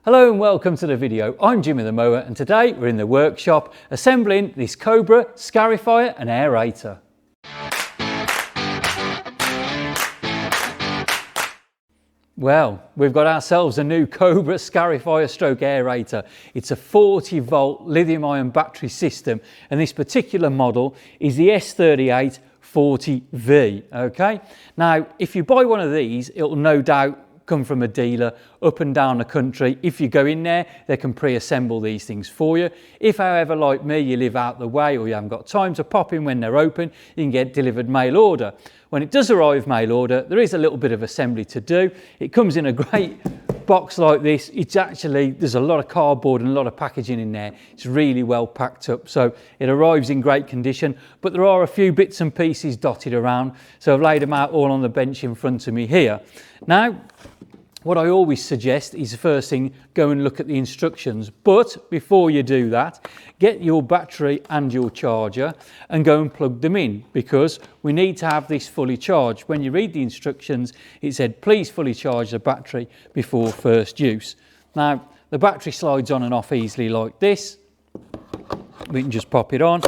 Hello and welcome to the video. I'm Jimmy the Mower and today we're in the workshop assembling this Cobra Scarifier and Aerator. Well, we've got ourselves a new Cobra Scarifier stroke aerator. It's a 40 volt lithium-ion battery system and this particular model is the S3840V. Okay, now if you buy one of these, it'll no doubt come from a dealer up and down the country. If you go in there, they can pre-assemble these things for you. If, however, like me, you live out the way or you haven't got time to pop in when they're open, you can get delivered mail order. When it does arrive mail order, there is a little bit of assembly to do. It comes in a great box like this. It's actually, there's a lot of cardboard and a lot of packaging in there. It's really well packed up, so it arrives in great condition, but there are a few bits and pieces dotted around, so I've laid them out all on the bench in front of me here. Now, what I always suggest is the first thing, go and look at the instructions. But before you do that, get your battery and your charger and go and plug them in because we need to have this fully charged. When you read the instructions, it said, please fully charge the battery before first use. Now, the battery slides on and off easily like this. We can just pop it on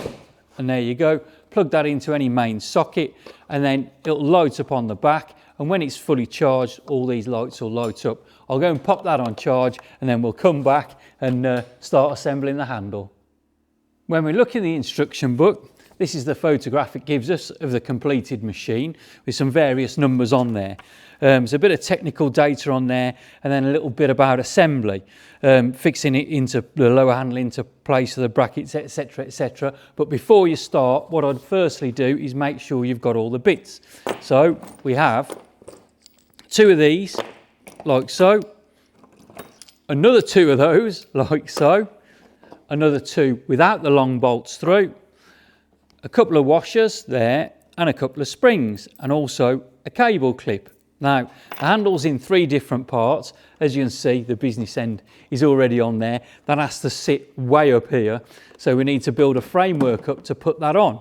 and there you go. Plug that into any main socket and then it'll light up on the back. And when it's fully charged, all these lights will light up. I'll go and pop that on charge and then we'll come back and start assembling the handle. When we look in the instruction book, this is the photograph it gives us of the completed machine with some various numbers on there. There's a bit of technical data on there and then a little bit about assembly, fixing it into the lower handle into place of the brackets, etc, etc. But before you start, what I'd firstly do is make sure you've got all the bits. So we have two of these, like so, another two of those, like so, another two without the long bolts through, a couple of washers there, and a couple of springs, and also a cable clip. Now, the handle's in three different parts. As you can see, the business end is already on there. That has to sit way up here, so we need to build a framework up to put that on.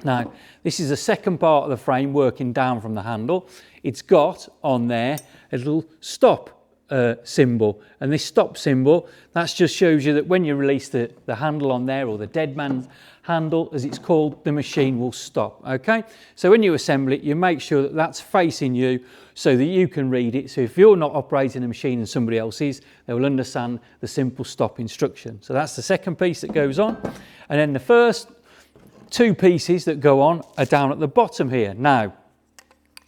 Now, this is the second part of the frame working down from the handle. It's got on there a little stop symbol, and this stop symbol, that just shows you that when you release the handle on there, or the dead man's handle as it's called, the machine will stop. Okay, so when you assemble it, you make sure that that's facing you so that you can read it. So if you're not operating the machine and somebody else is, they will understand the simple stop instruction. So that's the second piece that goes on, and then the first two pieces that go on are down at the bottom here. Now,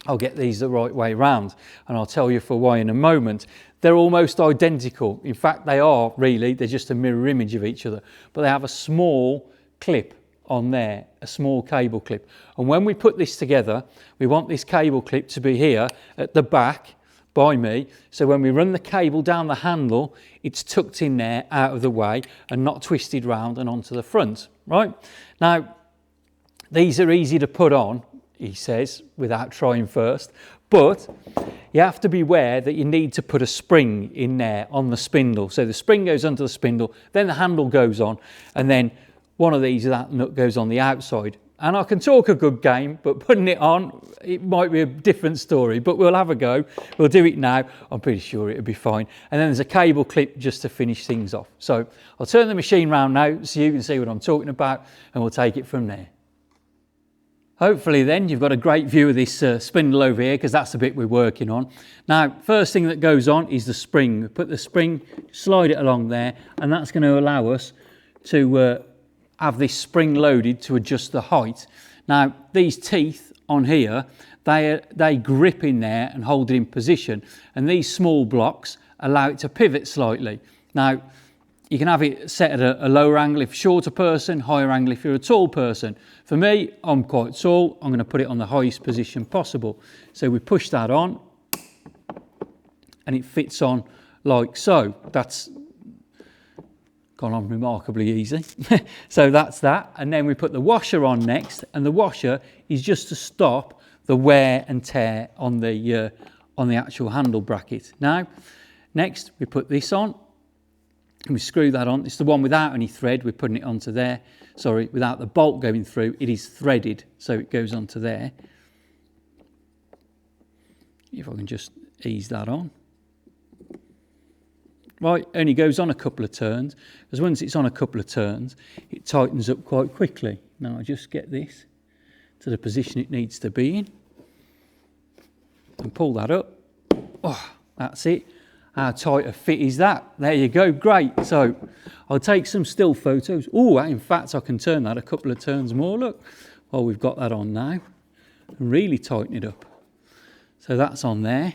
I'll get these the right way round and I'll tell you for why in a moment. They're almost identical. In fact, they are really, they're just a mirror image of each other, but they have a small clip on there, a small cable clip. And when we put this together, we want this cable clip to be here at the back by me. So when we run the cable down the handle, it's tucked in there out of the way and not twisted round and onto the front, right? Now, these are easy to put on, he says, without trying first, but you have to be aware that you need to put a spring in there on the spindle. So the spring goes onto the spindle, then the handle goes on, and then one of these, that nut goes on the outside. And I can talk a good game, but putting it on, it might be a different story, but we'll have a go. We'll do it now. I'm pretty sure it'll be fine. And then there's a cable clip just to finish things off. So I'll turn the machine round now so you can see what I'm talking about, and we'll take it from there. Hopefully then you've got a great view of this spindle over here, because that's the bit we're working on. Now, first thing that goes on is the spring. We put the spring, slide it along there, and that's going to allow us to have this spring loaded to adjust the height. Now, these teeth on here, they grip in there and hold it in position, and these small blocks allow it to pivot slightly. Now, you can have it set at a lower angle if you're a shorter person, higher angle if you're a tall person. For me, I'm quite tall. I'm going to put it on the highest position possible. So we push that on and it fits on like so. That's gone on remarkably easy. So that's that. And then we put the washer on next, and the washer is just to stop the wear and tear on the actual handle bracket. Now, next we put this on. And we screw that on. It's the one without any thread. We're putting it onto there. Sorry, without the bolt going through. It is threaded, so it goes onto there. If I can just ease that on. right? Only goes on a couple of turns, because once it's on a couple of turns, it tightens up quite quickly. Now I just get this to the position it needs to be in and pull that up. Oh, that's it. How tight a fit is that? There you go, great. So I'll take some still photos. Oh, in fact, I can turn that a couple of turns more, look. Well, we've got that on now, and really tighten it up. So that's on there,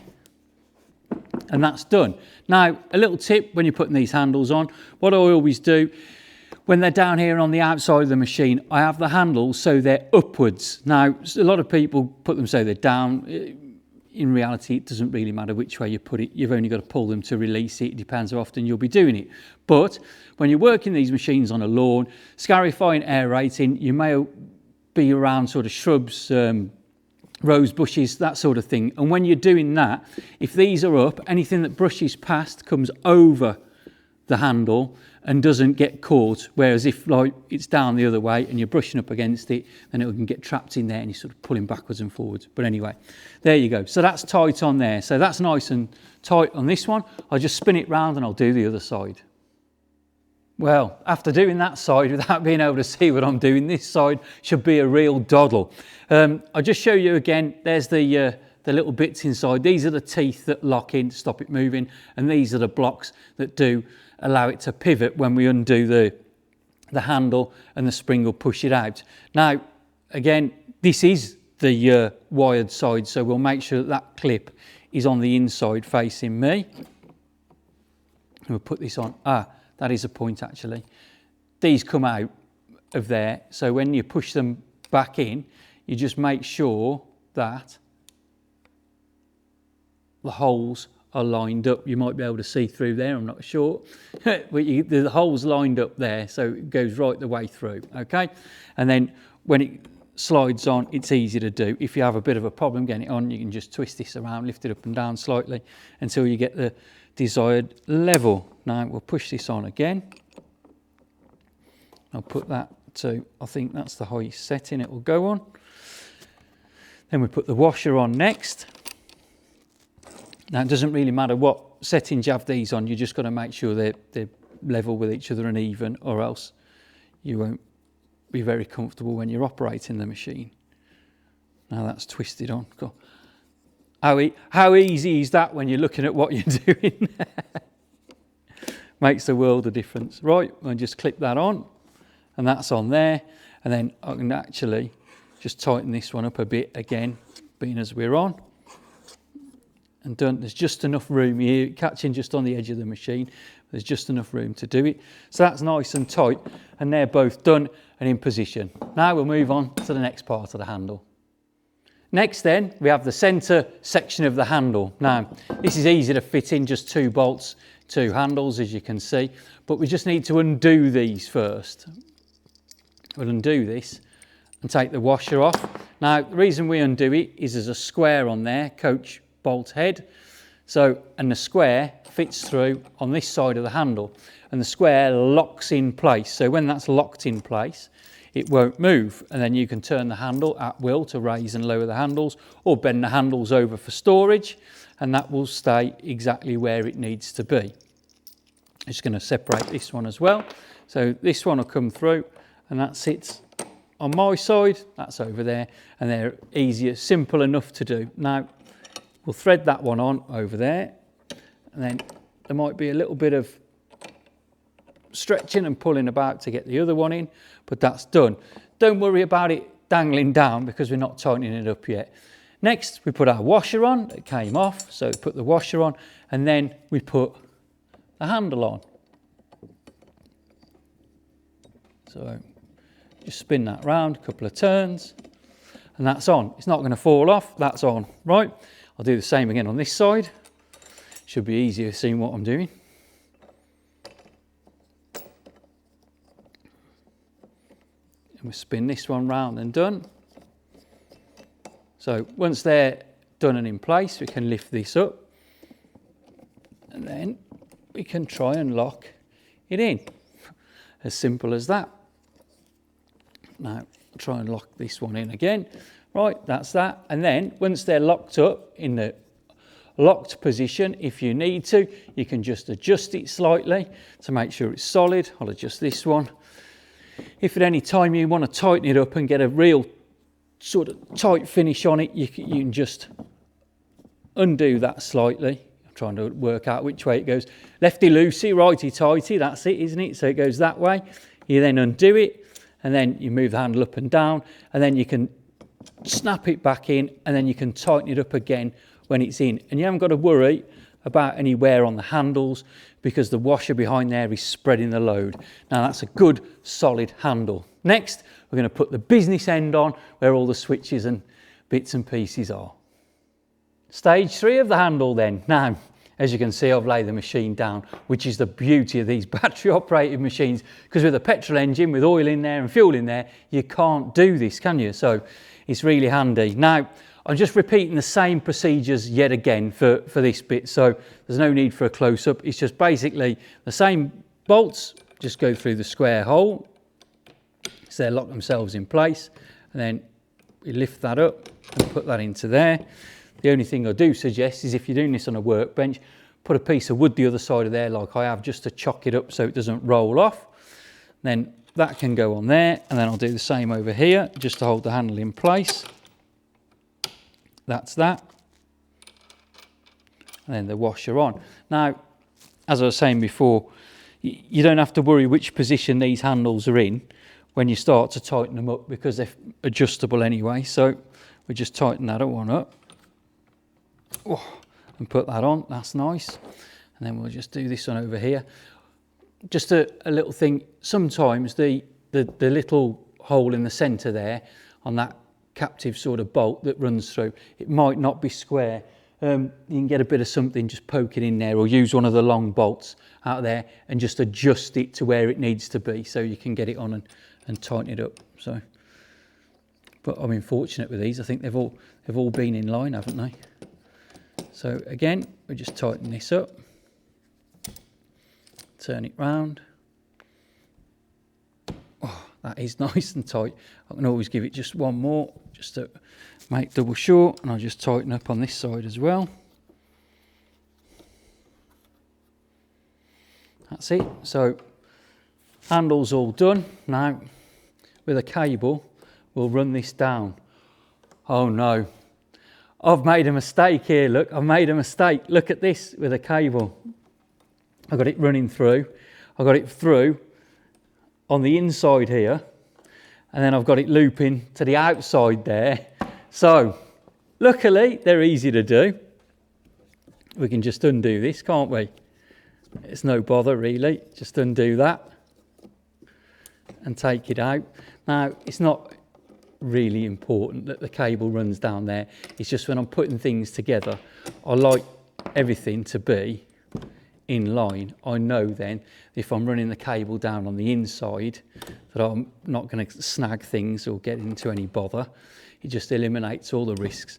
and that's done. Now, a little tip when you're putting these handles on, what I always do, when they're down here on the outside of the machine, I have the handles so they're upwards. Now, a lot of people put them so they're down. In reality, it doesn't really matter which way you put it. You've only got to pull them to release it. It depends how often you'll be doing it. But when you're working these machines on a lawn, scarifying, aerating, you may be around sort of shrubs, rose bushes, that sort of thing. And when you're doing that, if these are up, anything that brushes past comes over the handle and doesn't get caught. Whereas if like it's down the other way and you're brushing up against it, then it can get trapped in there and you're sort of pulling backwards and forwards. But anyway, there you go. So that's tight on there. So that's nice and tight on this one. I'll just spin it round and I'll do the other side. Well, after doing that side without being able to see what I'm doing, this side should be a real doddle. I'll just show you again. There's the little bits inside. These are the teeth that lock in to stop it moving, and these are the blocks that do allow it to pivot when we undo the handle, and the spring will push it out. Now, again, this is the wired side, so we'll make sure that that clip is on the inside facing me. And we'll put this on. That is a point actually. These come out of there, so when you push them back in, you just make sure that the holes are lined up. You might be able to see through there, I'm not sure. But the hole's lined up there, so it goes right the way through, okay? And then when it slides on, it's easy to do. If you have a bit of a problem getting it on, you can just twist this around, lift it up and down slightly until you get the desired level. Now we'll push this on again. I'll put that to, I think that's the highest setting it will go on. Then we put the washer on next. Now it doesn't really matter what settings you have these on, you just got to make sure they're level with each other and even, or else you won't be very comfortable when you're operating the machine. Now that's twisted on. God. How easy is that when you're looking at what you're doing? Makes a world of difference. Right, I'll just clip that on, and that's on there. And then I can actually just tighten this one up a bit again, being as we're on. And done. There's just enough room here, catching just on the edge of the machine. There's just enough room to do it. So that's nice and tight, and they're both done and in position. Now we'll move on to the next part of the handle. Next then, we have the centre section of the handle. Now, this is easy to fit in, just 2 bolts, 2 handles, as you can see, but we just need to undo these first. We'll undo this and take the washer off. Now, the reason we undo it is there's a square on there, coach bolt head. So, and the square fits through on this side of the handle, and the square locks in place. So when that's locked in place, it won't move, and then you can turn the handle at will to raise and lower the handles, or bend the handles over for storage, and that will stay exactly where it needs to be. I'm just going to separate this one as well. So this one will come through, and that sits on my side, that's over there, and they're easier, simple enough to do. Now, we'll thread that one on over there, and then there might be a little bit of stretching and pulling about to get the other one in, but that's done. Don't worry about it dangling down because we're not tightening it up yet. Next, we put our washer on. It came off, so put the washer on, and then we put the handle on. So just spin that round a couple of turns, and that's on. It's not going to fall off, that's on. Right, I'll do the same again on this side. Should be easier seeing what I'm doing. And we'll spin this one round and done. So once they're done and in place, we can lift this up, and then we can try and lock it in. As simple as that. Now I'll try and lock this one in again. Right, that's that. And then once they're locked up in the locked position. If you need to, you can just adjust it slightly to make sure it's solid. I'll adjust this one. If at any time you want to tighten it up and get a real sort of tight finish on it, you can just undo that slightly. I'm trying to work out which way it goes. Lefty loosey, righty tighty, that's it, isn't it? So it goes that way. You then undo it, and then you move the handle up and down, and then you can snap it back in, and then you can tighten it up again when it's in. And you haven't got to worry about any wear on the handles because the washer behind there is spreading the load. Now that's a good solid handle. Next, we're going to put the business end on where all the switches and bits and pieces are. Stage 3 of the handle then. Now, as you can see, I've laid the machine down, which is the beauty of these battery operated machines, because with a petrol engine with oil in there and fuel in there, you can't do this, can you? So it's really handy. Now, I'm just repeating the same procedures yet again for this bit, so there's no need for a close-up. It's just basically the same bolts, just go through the square hole, so they lock themselves in place, and then we lift that up and put that into there. The only thing I do suggest is if you're doing this on a workbench, put a piece of wood the other side of there like I have, just to chock it up so it doesn't roll off. Then that can go on there, and then I'll do the same over here just to hold the handle in place. That's that. And then the washer on. Now, as I was saying before, you don't have to worry which position these handles are in when you start to tighten them up, because they're adjustable anyway. So we just tighten that one up. And put that on. That's nice. And then we'll just do this one over here. Just a little thing. Sometimes the little hole in the centre there on that captive sort of bolt that runs through, it might not be square. You can get a bit of something, just poke it in there, or use one of the long bolts out there and just adjust it to where it needs to be, so you can get it on and tighten it up. So, but I mean, fortunate with these, I think they've all been in line, haven't they? So again, we just tighten this up, turn it round. Oh, that is nice and tight. I can always give it just one more, just to make double sure, and I'll just tighten up on this side as well. That's it. So handle's all done. Now with a cable, we'll run this down. Oh no. I've made a mistake here, look, I've made a mistake. Look at this with a cable. I've got it running through. I've got it through on the inside here, and then I've got it looping to the outside there. So, luckily, they're easy to do. We can just undo this, can't we? It's no bother really, just undo that and take it out. Now, it's not really important that the cable runs down there. It's just when I'm putting things together, I like everything to be in line. I know then if I'm running the cable down on the inside that I'm not going to snag things or get into any bother. It just eliminates all the risks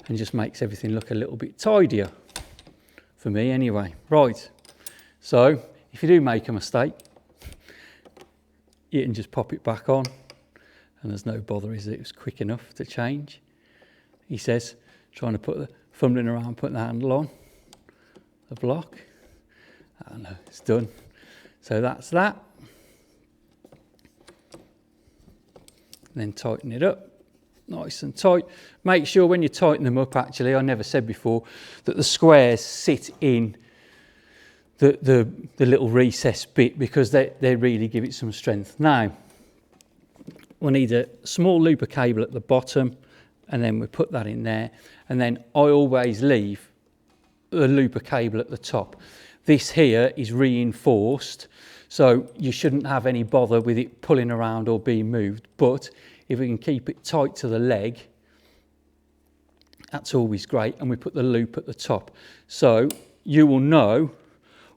and just makes everything look a little bit tidier for me anyway. Right, so if you do make a mistake, you can just pop it back on. And there's no bother, is it? It was quick enough to change. He says, trying to put the, fumbling around, putting the handle on, the block. I don't know, it's done. So that's that. And then tighten it up, nice and tight. Make sure when you tighten them up, actually, I never said before, that the squares sit in the little recess bit, because they really give it some strength. Now, we'll need a small loop of cable at the bottom, and then we put that in there. And then I always leave a loop of cable at the top. This here is reinforced, so you shouldn't have any bother with it pulling around or being moved. But if we can keep it tight to the leg, that's always great. And we put the loop at the top. So you will know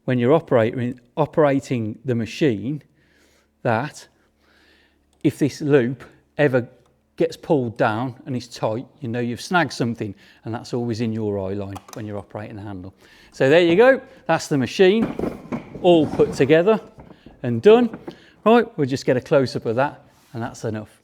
when you're operating the machine that if this loop ever gets pulled down and is tight, you know you've snagged something, and that's always in your eye line when you're operating the handle. So there you go, that's the machine all put together and done. Right, we'll just get a close-up of that, and that's enough.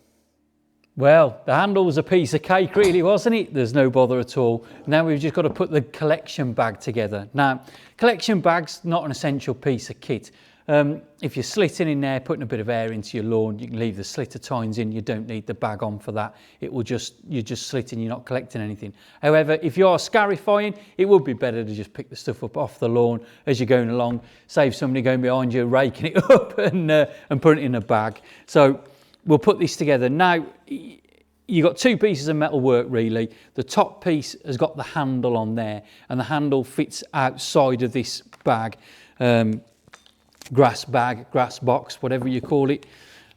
Well, the handle was a piece of cake really, wasn't it? There's no bother at all. Now we've just got to put the collection bag together. Now, collection bag's not an essential piece of kit. If you're slitting in there, putting a bit of air into your lawn, you can leave the slitter tines in. You don't need the bag on for that. You're just slitting, you're not collecting anything. However, if you are scarifying, it would be better to just pick the stuff up off the lawn as you're going along. Save somebody going behind you, raking it up and putting it in a bag. So we'll put this together. Now, you've got two pieces of metal work really. The top piece has got the handle on there, and the handle fits outside of this bag. Grass bag, grass box, whatever you call it,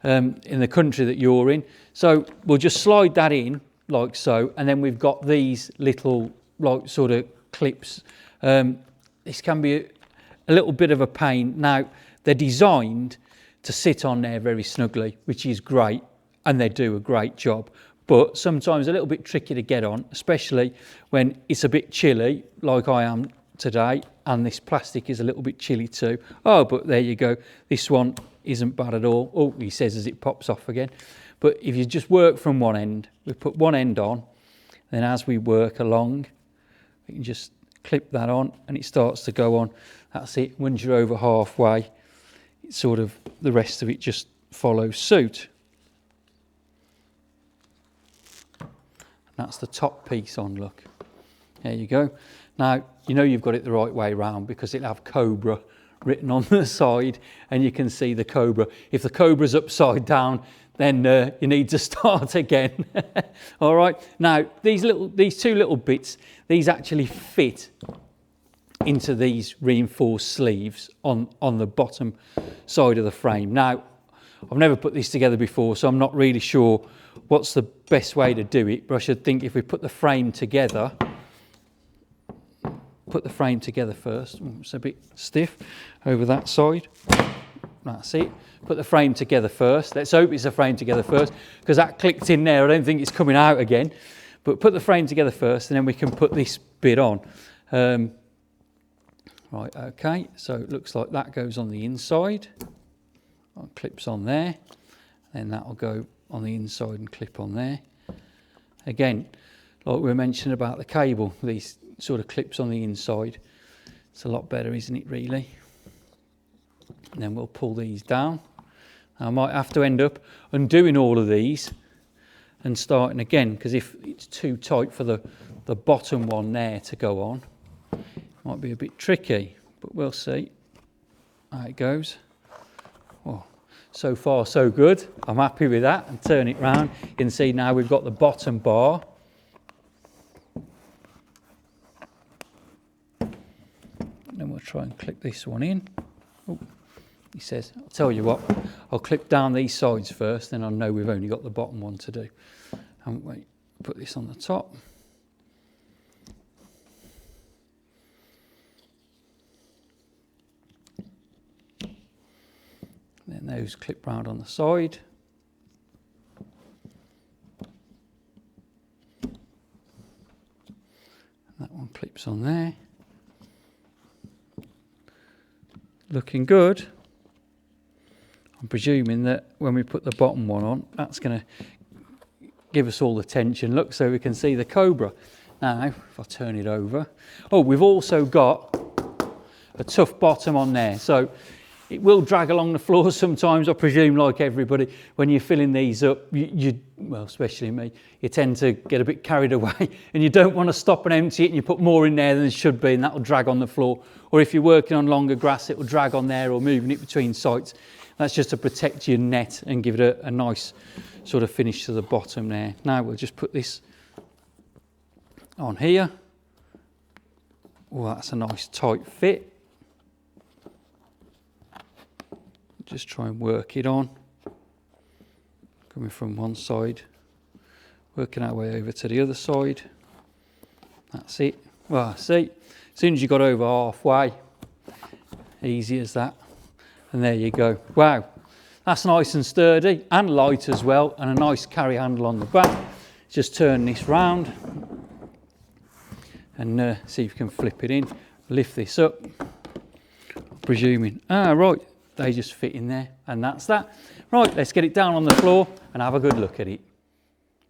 in the country that you're in. So we'll just slide that in like so, and then we've got these little like sort of clips. This can be a little bit of a pain. Now, they're designed to sit on there very snugly, which is great, and they do a great job. But sometimes a little bit tricky to get on, especially when it's a bit chilly, like I am today, and this plastic is a little bit chilly too. Oh, but there you go. This one isn't bad at all. Oh, he says as it pops off again. But if you just work from one end, we put one end on, then as we work along, we can just clip that on and it starts to go on. That's it. Once you're over halfway, it's sort of the rest of it just follows suit. And that's the top piece on, look. There you go. Now, you know you've got it the right way round because it'll have Cobra written on the side and you can see the Cobra. If the Cobra's upside down, then you need to start again. All right. Now, these two little bits, these actually fit into these reinforced sleeves on the bottom side of the frame. Now, I've never put this together before, so I'm not really sure what's the best way to do it, but I should think if we put the frame together, first. It's a bit stiff over that side. That's it. Put the frame together first. Let's hope it's the frame together first, because that clicked in there. I don't think it's coming out again. But put the frame together first, and then we can put this bit on. Right, okay. So it looks like that goes on the inside. Clips on there. Then that will go on the inside and clip on there. Again, like we mentioned about the cable, these sort of clips on the inside. It's a lot better, isn't it, really? And then we'll pull these down. I might have to end up undoing all of these and starting again, because if it's too tight for the bottom one there to go on, it might be a bit tricky, but we'll see how it goes. Oh, so far so good. I'm happy with that. And turn it round. You can see now we've got the bottom bar. Then we'll try and clip this one in. Oh, he says, I'll tell you what, I'll clip down these sides first, then I'll know we've only got the bottom one to do. And wait, put this on the top. Then those clip round on the side. And that one clips on there. Looking good. I'm presuming that when we put the bottom one on, that's going to give us all the tension. Look, so we can see the Cobra. Now, if I turn it over. Oh, we've also got a tough bottom on there. So it will drag along the floor sometimes, I presume, like everybody. When you're filling these up, well, especially me, you tend to get a bit carried away and you don't want to stop and empty it, and you put more in there than it should be, and that will drag on the floor. Or if you're working on longer grass, it will drag on there, or moving it between sites. That's just to protect your net and give it a nice sort of finish to the bottom there. Now we'll just put this on here. Oh, that's a nice tight fit. Just try and work it on. Coming from one side, working our way over to the other side. That's it. Well, see, as soon as you got over halfway, easy as that. And there you go. Wow, that's nice and sturdy and light as well, and a nice carry handle on the back. Just turn this round and see if you can flip it in. Lift this up, presuming. Right, they just fit in there, and that's that. Right, let's get it down on the floor and have a good look at it.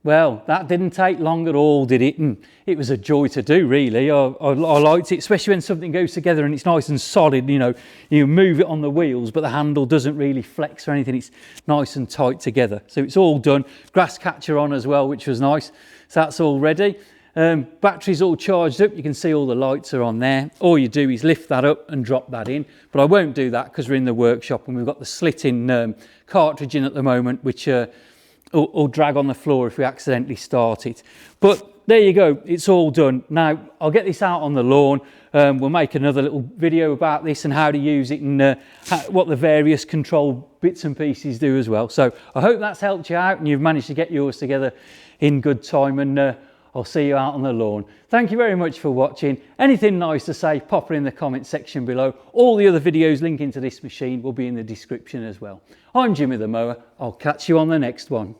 Well, that didn't take long at all, did it? And it was a joy to do, really. I liked it, especially when something goes together and it's nice and solid. You know, you move it on the wheels, but the handle doesn't really flex or anything. It's nice and tight together. So it's all done. Grass catcher on as well, which was nice. So that's all ready. Battery's all charged up. You can see all the lights are on there. All you do is lift that up and drop that in. But I won't do that because we're in the workshop and we've got the slit-in cartridge in at the moment, which will drag on the floor if we accidentally start it. But there you go, it's all done. Now I'll get this out on the lawn. We'll make another little video about this and how to use it and what the various control bits and pieces do as well. So I hope that's helped you out and you've managed to get yours together in good time, and I'll see you out on the lawn. Thank you very much for watching. Anything nice to say, pop it in the comment section below. All the other videos linking to this machine will be in the description as well. I'm Jimmy the Mower. I'll catch you on the next one.